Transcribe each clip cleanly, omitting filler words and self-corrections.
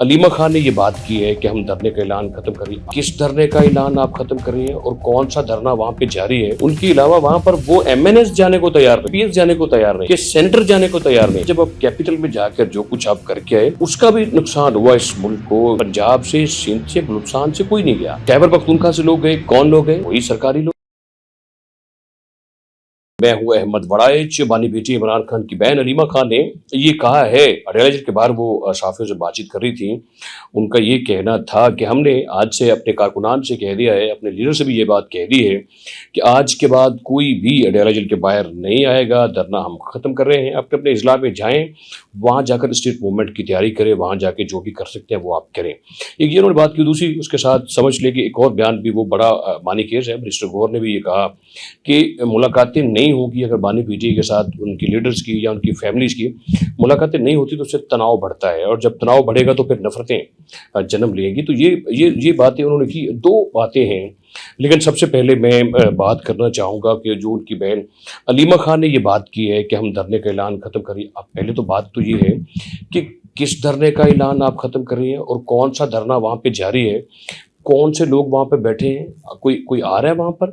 अलीमा खान ने ये बात की है कि हम धरने का ऐलान खत्म करिए। किस धरने का ऐलान आप खत्म कर रही हैं और कौन सा धरना वहां पे जारी है? उनके अलावा वहां पर वो एमएनएस जाने को तैयार नहीं, पीएस जाने को तैयार नहीं, कि सेंटर जाने को तैयार नहीं। जब आप कैपिटल में जाकर जो कुछ आप करके आए उसका भी नुकसान हुआ इस मुल्क को। पंजाब से, सिंध से, बलूचिस्तान से कोई नहीं गया। खैबर पख्तूनख्वा से लोग गए। कौन लोग गए? वही सरकारी लोग। मैं हूं अहमद वड़ाइच। बानी बेटी इमरान खान की बहन अलीमा खान ने ये कहा है, अडेला जेल के बाहर वो साफियों से बातचीत कर रही थी। उनका ये कहना था कि हमने आज से अपने कारकुनान से कह दिया है, अपने लीडर से भी ये बात कह दी है कि आज के बाद कोई भी अडेला जेल के बाहर नहीं आएगा। धरना हम खत्म कर रहे हैं। अपने अपने इजला में जाएं, वहाँ जाकर स्टेट मूवमेंट की तैयारी करें, वहाँ जाके जो भी कर सकते हैं वो आप करें। एक ये उन्होंने बात की। दूसरी उसके साथ समझ ले कि एक और बयान भी वो बड़ा मानी केस है। मिनिस्टर गौर ने भी ये कहा कि मुलाकातें नहीं होगी अगर बानी पीटीआई के साथ उनकी लीडर्स की या उनकी फैमिलीज की मुलाकातें नहीं होती तो उससे तनाव बढ़ता है, और जब तनाव बढ़ेगा तो फिर नफरतें जन्म लेंगी। तो ये बातें उन्होंने की। दो बातें हैं, लेकिन सबसे पहले मैं बात करना चाहूँगा कि जो उनकी बहन अलीमा खान ने ये बात की है कि हम धरने का ऐलान खत्म करिए। अब पहले तो बात तो ये है कि किस धरने का ऐलान आप खत्म कर रही हैं और कौन सा धरना वहाँ पे जारी है, कौन से लोग वहाँ पे बैठे हैं, कोई आ रहा है वहाँ पर,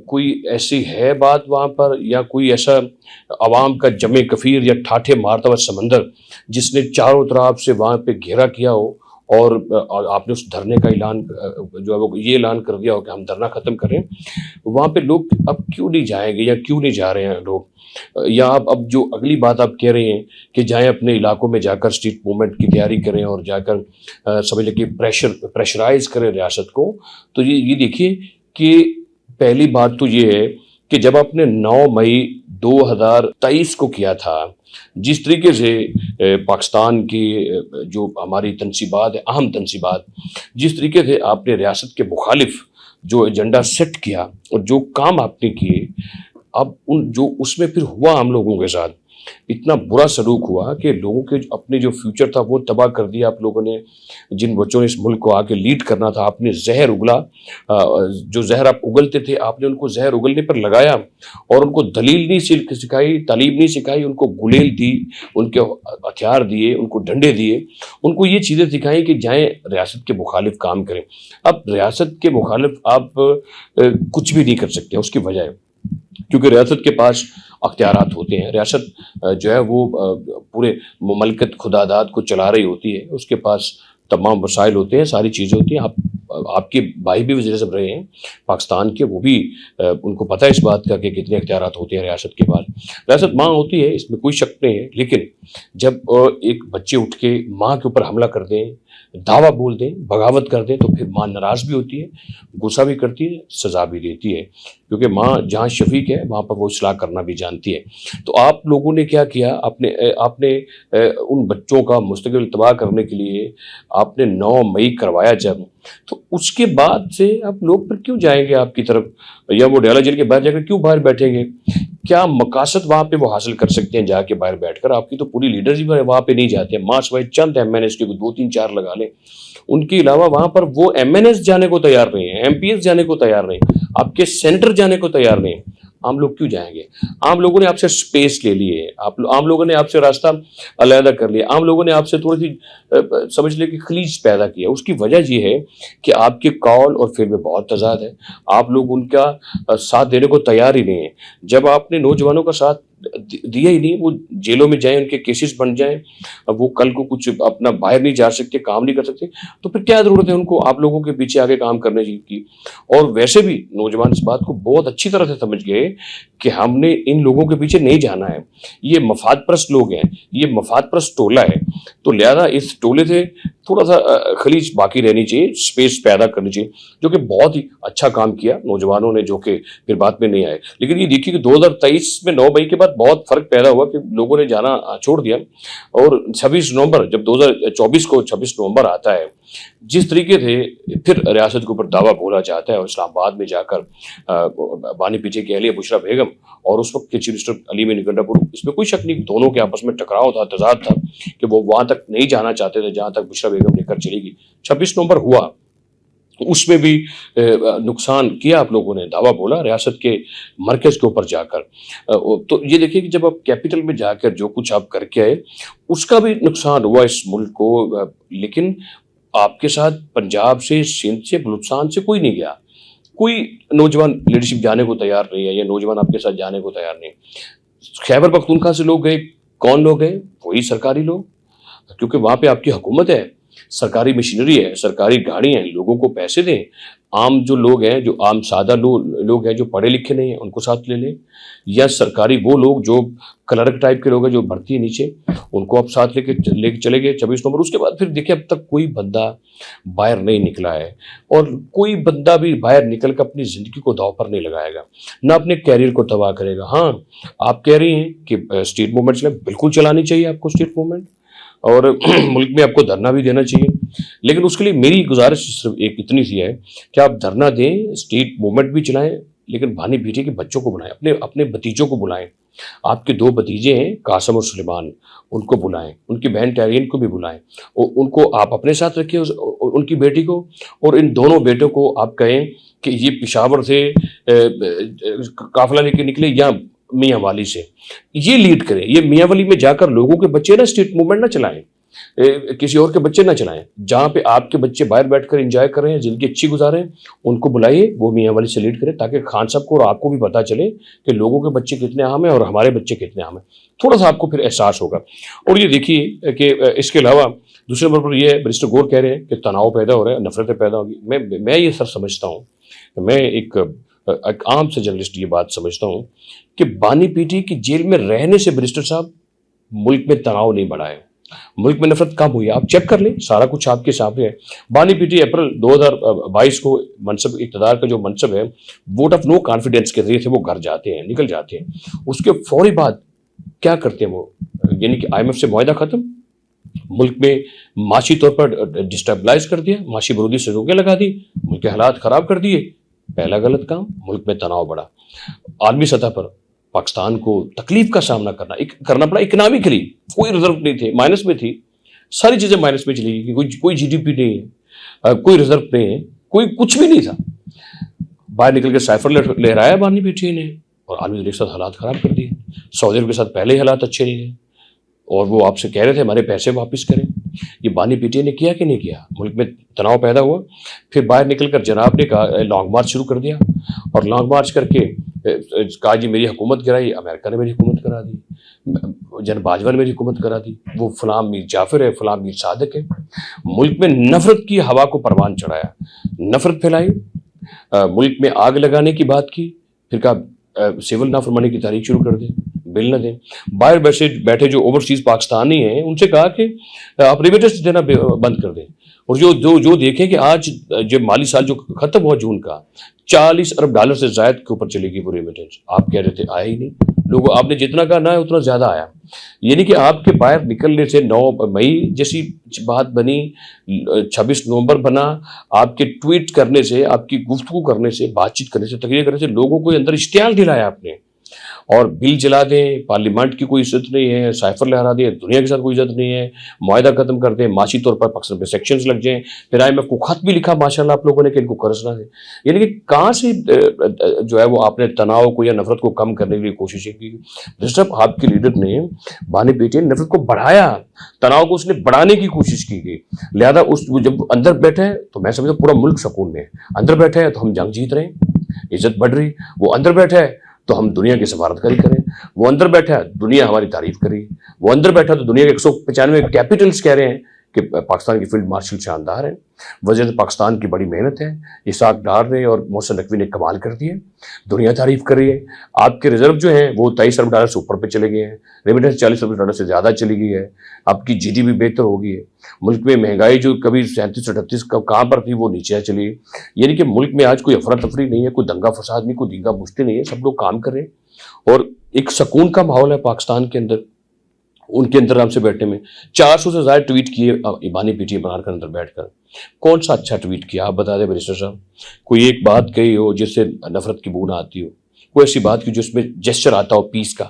कोई ऐसी है बात वहाँ पर, या कोई ऐसा आवाम का जमे कफीर या ठाठे मारता हुआ समंदर जिसने चारों तरफ से वहाँ पे घेरा किया हो और आपने उस धरने का ऐलान जो है वो ये ऐलान कर दिया हो कि हम धरना खत्म करें। वहाँ पे लोग अब क्यों नहीं जाएंगे या क्यों नहीं जा रहे हैं लोग? या आप अब जो अगली बात आप कह रहे हैं कि जाएं अपने इलाकों में जाकर स्ट्रीट मूवमेंट की तैयारी करें और जाकर समझ लें कि प्रेशराइज करें रियासत को। तो ये देखिए कि पहली बात तो ये है कि जब आपने 9 मई 2023 को किया था, जिस तरीके से पाकिस्तान की जो हमारी तनसीबात है, अहम तनसीबात, जिस तरीके से आपने रियासत के मुखालिफ जो एजेंडा सेट किया और जो काम आपने किए, अब उन जो उसमें फिर हुआ हम लोगों के साथ इतना बुरा सलूक हुआ कि लोगों के अपने जो फ्यूचर था वो तबाह कर दिया। आप लोगों ने, जिन बच्चों ने इस मुल्क को आके लीड करना था, आपने जहर उगला। जो जहर आप उगलते थे आपने उनको जहर उगलने पर लगाया और उनको दलील नहीं सिखाई, तालीम नहीं सिखाई, उनको गुलेल दी, उनके हथियार दिए, उनको डंडे दिए, उनको ये चीज़ें सिखाई कि जाएं रियासत के मुखालिफ काम करें। अब रियासत के मुखालिफ आप कुछ भी नहीं कर सकते उसकी वजह है क्योंकि रियासत के पास अख्तियारात होते हैं। रियासत जो है वो पूरे ममलकत खुदादाद को चला रही होती है, उसके पास तमाम वसाइल होते हैं, सारी चीज़ें होती हैं। आपके भाई भी वज़ीर आज़म रहे हैं पाकिस्तान के, वो भी उनको पता है इस बात का कि कितने अख्तियारात होते हैं रियासत के पास। रियासत माँ होती है, इसमें कोई शक नहीं है, लेकिन जब एक बच्चे उठ के माँ के ऊपर हमला कर दें, दावा बोल दें, बगावत कर दें, तो फिर माँ नाराज़ भी होती है, गुस्सा भी करती है, सज़ा भी देती है, क्योंकि माँ जहाँ शफीक है वहाँ पर वो इस्लाह करना भी जानती है। तो आप लोगों ने क्या किया? आपने उन बच्चों का मुस्तकबिल तबाह करने के लिए आपने 9 मई करवाया जब, तो उसके बाद से अब लोग फिर क्यों जाएंगे आपकी तरफ, या वो अडेला जेल के बाहर जाकर क्यों बाहर बैठेंगे? क्या मकासद वहाँ पे वो हासिल कर सकते हैं जाके बाहर बैठकर? आपकी तो पूरी लीडर्स ही वहाँ पे नहीं जाते हैं। मास वाइज चंद एमएनएस के 2-3-4 लगा लें, उनके अलावा वहाँ पर वो एमएनएस जाने को तैयार नहीं है, एमपीएस जाने को तैयार नहीं, आपके सेंटर जाने को तैयार नहीं। आम लोग क्यों जाएंगे? आम लोगों ने आपसे स्पेस ले ली है, आम लोगों ने आपसे रास्ता अलहदा कर लिया, आम लोगों ने आपसे थोड़ी सी समझ ले कि खलीज पैदा किया। उसकी वजह ये है कि आपके कौल और फिर में बहुत तजाद है। आप लोग उनका साथ देने को तैयार ही नहीं है। जब आपने नौजवानों का साथ दिया ही नहीं, वो जेलों में जाएं, उनके केसेस बन जाएं, अब वो कल को कुछ अपना बाहर नहीं जा सकते, काम नहीं कर सकते, तो फिर क्या जरूरत है उनको आप लोगों के पीछे आगे काम करने की? और वैसे भी नौजवान इस बात को बहुत अच्छी तरह से समझ गए कि हमने इन लोगों के पीछे नहीं जाना है। ये मफादप्रस्त लोग हैं, ये मफादप्रस्त टोला है, तो लिहाजा इस टोले से थोड़ा सा खलीज बाकी रहनी चाहिए, स्पेस पैदा करनी चाहिए, जो कि बहुत ही अच्छा काम किया नौजवानों ने, जो कि फिर बाद में नहीं आए। लेकिन ये देखिए कि 2023 में 9 मई के बाद बहुत फर्क पैदा हुआ कि लोगों ने जाना छोड़ दिया, और 26 नवंबर जब 2024 को 26 नवंबर आता है, जिस तरीके से फिर रियासत के ऊपर दावा बोला जाता है और इस्लामाबाद में जाकर बानी पीछे की अहलिया बुशरा बेगम और उस वक्त के चीफ मिनिस्टर अली मीर गंडापुर, इसमें कोई शक नहीं, दोनों के आपस में टकराव था, तजाद था कि वो वहां तक नहीं जाना चाहते थे जहां तक बुशरा बेगम लेकर चली गई। 26 नवंबर हुआ, उसमें भी नुकसान किया आप लोगों ने, दावा बोला रियासत के मरकज़ के ऊपर जाकर। तो ये देखिए कि जब आप कैपिटल में जाकर जो कुछ आप करके आए, उसका भी नुकसान हुआ इस मुल्क को। लेकिन आपके साथ पंजाब से, सिंध से, बलूचिस्तान से कोई नहीं गया। कोई नौजवान लीडरशिप जाने को तैयार नहीं है, या नौजवान आपके साथ जाने को तैयार नहीं। खैबर पख्तूनख्वा से लोग गए, कौन लोग गए? वही सरकारी लोग, क्योंकि वहां पे आपकी हुकूमत है, सरकारी मशीनरी है, सरकारी गाड़ी है, लोगों को पैसे दें। आम जो लोग हैं, जो आम सादा लोग हैं, जो पढ़े लिखे नहीं हैं, उनको साथ ले लें, या सरकारी वो लोग जो क्लर्क टाइप के लोग हैं, जो भर्ती है नीचे, उनको आप साथ लेके चले गए 26 नवंबर। उसके बाद फिर देखिए अब तक कोई बंदा बाहर नहीं निकला है, और कोई बंदा भी बाहर निकल कर अपनी ज़िंदगी को दांव पर नहीं लगाएगा, ना अपने कैरियर को तबाह करेगा। हाँ, आप कह रही हैं कि स्ट्रीट मूवमेंट चले, बिल्कुल चलानी चाहिए आपको स्ट्रीट मूवमेंट, और मुल्क में आपको धरना भी देना चाहिए। लेकिन उसके लिए मेरी गुजारिश सिर्फ एक इतनी सी है कि आप धरना दें, स्ट्रीट मूवमेंट भी चलाएं, लेकिन भानी बेटे के बच्चों को बुलाएं, अपने अपने भतीजों को बुलाएं। आपके 2 भतीजे हैं, कासम और सुलेमान, उनको बुलाएं, उनकी बहन टैरियन को भी बुलाएं, उनको आप अपने साथ रखिए, उनकी बेटी को, और इन दोनों बेटों को आप कहें कि ये पेशावर से काफिला लेके निकले, या मियाँ वाली से ये लीड करें। ये मियाँ वाली में जाकर लोगों के बच्चे ना स्ट्रीट मूवमेंट ना चलाएं, किसी और के बच्चे ना चलाएं। जहाँ पे आपके बच्चे बाहर बैठकर एंजॉय कर रहे हैं, जिनकी अच्छी गुजारें, उनको बुलाइए, वो मियाँ वाली से लीड करें, ताकि खान साहब को और आपको भी पता चले कि लोगों के बच्चे कितने अहम हैं और हमारे बच्चे कितने अहम हैं। थोड़ा सा आपको फिर एहसास होगा। और ये देखिए कि इसके अलावा दूसरे नंबर पर ये बैरिस्टर गौर कह रहे हैं कि तनाव पैदा हो रहा है, नफरतें पैदा होगी। मैं ये सर समझता हूँ, मैं एक आम से जर्नलिस्ट ये बात समझता हूँ कि बानी पीटी की जेल में रहने से बैरिस्टर साहब मुल्क में तनाव नहीं बढ़ा है, मुल्क में नफरत कम हुई है। आप चेक कर लें, सारा कुछ आपके सामने है। बानी पीटी अप्रैल 2022 को मनसब इक़्तिदार का जो मनसब है, वोट ऑफ नो कॉन्फिडेंस के जरिए से वो घर जाते हैं, निकल जाते हैं। उसके फौरी बाद क्या करते हैं वो, यानी कि IMF से मुआहदा खत्म, मुल्क में माशी तौर पर डिस्टेबलाइज कर दिया, माशी बरूदी से रोकें लगा दी, मुल्क के हालात खराब कर दिए। पहला गलत काम, मुल्क में तनाव बढ़ा। आलमी सतह पर पाकिस्तान को तकलीफ का सामना करना पड़ा इकनॉमिकली। कोई रिजर्व नहीं थे, माइनस में थी, सारी चीजें माइनस में चली गई। कोई GDP नहीं है, कोई रिजर्व नहीं है, कोई कुछ भी नहीं था। बाहर निकल के साइफर लहराया बानी पीटी ने, और आलमी दुनिया के साथ हालात खराब कर दिए। सऊदी अरब के साथ पहले ही हालात अच्छे नहीं थे, और वो आपसे कह रहे थे हमारे पैसे वापस करें। ये बानी पीटी ने किया कि नहीं किया? मुल्क में तनाव पैदा हुआ। फिर बाहर निकलकर जनाब ने कहा, लॉन्ग मार्च शुरू कर दिया, और लॉन्ग मार्च करके कहा जी मेरी हुकूमत गिराई, अमेरिका ने मेरी हुकूमत करा दी, जन बाजवा ने मेरी हुकूमत करा दी, वो फलां मीर जाफर है, फलां मीर सादक है। मुल्क में नफरत की हवा को परवान चढ़ाया, नफरत फैलाई, मुल्क में आग लगाने की बात की। फिर कहा सिविल नाफरमानी की तारीख शुरू कर दे, बिल न दें। बाहर बैठे जो ओवरसीज पाकिस्तानी हैं, उनसे कहा कि आप रेमिटेंस देना बंद कर दें, और जो देखें कि आज जब माली साल जो खत्म हुआ जून का, $40 अरब से जायद के ऊपर चलेगी वो रेमिटेंस। आप कह रहे थे आया ही नहीं, लोगों आपने जितना कहा ना है उतना ज्यादा आया। यानी कि आपके बाहर निकलने से 9 मई जैसी बात बनी, 26 नवंबर बना, आपके ट्वीट करने से, आपकी गुफ्तगू करने से, बातचीत करने से, तकरीर करने से लोगों को अंदर इश्तियाल दिलाया आपने। और बिल जला दें, पार्लियामेंट की कोई इज्जत नहीं है, साइफर लहरा दें, दुनिया के साथ कोई इज्जत नहीं है, मुआहदा खत्म कर दें, माशी तौर पर पाकिस्तान पे सेक्शंस लग जाएं। फिर IMF को खत भी लिखा माशाल्लाह आप लोगों ने कि इनको कर्ज ना दें। यानी कि कहाँ से जो है वो आपने तनाव को या नफरत को कम करने के लिए कोशिशें की। सिर्फ आपके लीडर ने, बानी पीटी ने नफरत को बढ़ाया, तनाव को उसने बढ़ाने की कोशिश की गई। लिहाजा जब अंदर बैठे हैं तो मैं समझता पूरा मुल्क सुकून में, अंदर बैठे हैं तो हम जंग जीत रहे हैं, इज्जत बढ़ रही। वो अंदर बैठे है तो हम दुनिया की सफारतकारी करें, वो अंदर बैठा है दुनिया हमारी तारीफ करी, वो अंदर बैठा तो दुनिया के 195 कैपिटल्स कह रहे हैं कि पाकिस्तान की फील्ड मार्शल शानदार है। वजह से पाकिस्तान की बड़ी मेहनत है, इसाक डार ने और मोहसिन नकवी ने कमाल कर दिए, दुनिया तारीफ कर रही है। आपके रिजर्व जो हैं वो $23 अरब से ऊपर पे चले गए हैं, रेमिटेंस $40 अरब से ज़्यादा चली गई है, आपकी GDP बेहतर हो गई है। मुल्क में महंगाई जो कभी 37-38 कहाँ पर थी वो नीचे चली। यानी कि मुल्क में आज कोई अफरा तफरी नहीं है, कोई दंगा फसाद नहीं, कोई दींगा मुश्ती नहीं है, सब लोग काम कर रहे हैं और एक सुकून का माहौल है पाकिस्तान के अंदर। उनके अंदर आराम से बैठने में 400 से ज़्यादा ट्वीट किए बानी पीटी बनार के अंदर बैठकर। कौन सा अच्छा ट्वीट किया आप बता दें बैरिस्टर साहब? कोई एक बात कही हो जिससे नफरत की बूंद आती हो, कोई ऐसी बात की जिसमें जेस्चर आता हो पीस का?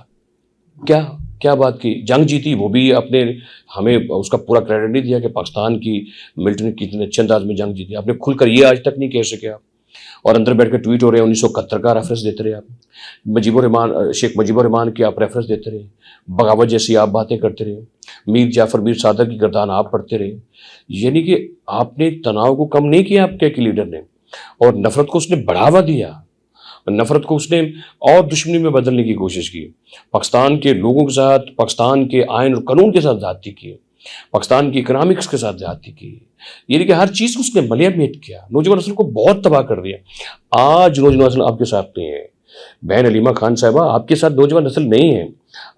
क्या क्या बात की, जंग जीती, वो भी अपने हमें उसका पूरा क्रेडिट नहीं दिया कि पाकिस्तान की मिलिट्री ने कितने अच्छे अंदाज में जंग जीती। आपने खुलकर ये आज तक नहीं कह सके आप, और अंदर बैठ के ट्वीट हो रहे हैं 1971 का रेफरेंस देते रहे आप, शेख मुजीबुर रहमान की आप रेफरेंस देते रहे, बगावत जैसी आप बातें करते रहे, मीर जाफर मीर सादक की गर्दान आप पढ़ते रहे। यानी कि आपने तनाव को कम नहीं किया आपके की लीडर ने, और नफरत को उसने बढ़ावा दिया, नफरत को उसने और दुश्मनी में बदलने की कोशिश की। पाकिस्तान के लोगों के साथ, पाकिस्तान के आयन और कानून के साथ ज्यादती की, पाकिस्तान की इकोनॉमिक्स के साथ ज्यादती की, यानी कि हर चीज को उसने मलियामेट किया, नौजवान नस्ल को बहुत तबाह कर दिया। आज नौजवान नस्ल आपके साथ नहीं है, बहन हलीमा खान साहिबा, आपके साथ नौजवान नस्ल नहीं है।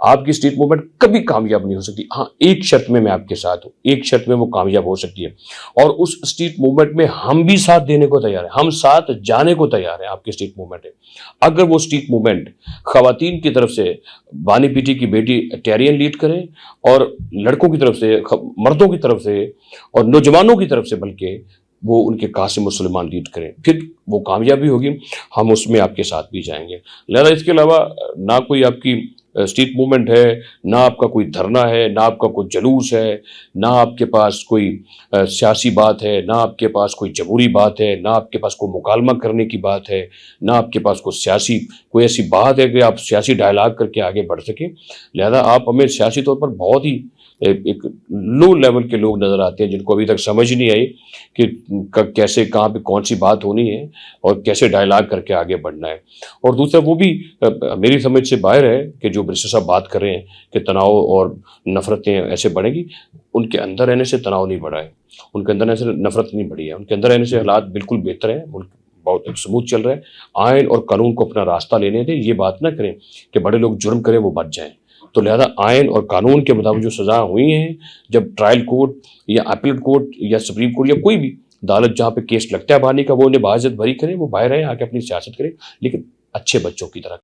आपकी स्ट्रीट मूवमेंट कभी कामयाब नहीं हो सकती। हाँ, एक शर्त में मैं आपके साथ हूं, एक शर्त में वो कामयाब हो सकती है, और उस स्ट्रीट मूवमेंट में हम भी साथ देने को तैयार हैं, हम साथ जाने को तैयार हैं। आपकी स्ट्रीट मूवमेंट है, अगर वो स्ट्रीट मूवमेंट खवातीन की तरफ से बानी पीटी की बेटी टैरियन लीड करें, और लड़कों की तरफ से, मर्दों की तरफ से, और नौजवानों की तरफ से, बल्कि वो उनके कासिम और सुलेमान लीड करें, फिर वो कामयाबी होगी। हम उसमें आपके साथ भी जाएंगे। लिहाजा इसके अलावा ना कोई आपकी स्ट्रीट मूवमेंट है, ना आपका कोई धरना है, ना आपका कोई जुलूस है, ना आपके पास कोई सियासी बात है, ना आपके पास कोई जमहूरी बात है, ना आपके पास कोई मुकालमा करने की बात है, ना आपके पास कोई ऐसी बात है कि आप सियासी डायलॉग करके आगे बढ़ सकें। लिहाजा आप हमें सियासी तौर पर बहुत ही एक लो लेवल के लोग नजर आते हैं, जिनको अभी तक समझ नहीं आई कि कैसे, कहाँ पे कौन सी बात होनी है और कैसे डायलॉग करके आगे बढ़ना है। और दूसरा वो भी मेरी समझ से बाहर है कि जो बैरिस्टर साहब बात कर रहे हैं कि तनाव और नफरतें ऐसे बढ़ेंगी, उनके अंदर रहने से तनाव नहीं बढ़ा है, उनके अंदर रहने से नफरत नहीं बढ़ी है, उनके अंदर रहने से हालात बिल्कुल बेहतर है, मुल्क बहुत स्मूथ चल रहा है। आयन और कानून को अपना रास्ता लेने दें, ये बात ना करें कि बड़े लोग जुर्म करें वो बच जाएं। तो लिहाजा आयन और कानून के मुताबिक जो सजा हुई हैं, जब ट्रायल कोर्ट या अपील कोर्ट या सुप्रीम कोर्ट या कोई भी अदालत जहाँ पे केस लगता है बानी का, वो उन्हें बाइज्जत बरी करें, वो बाहर आए, आके अपनी सियासत करें, लेकिन अच्छे बच्चों की तरह।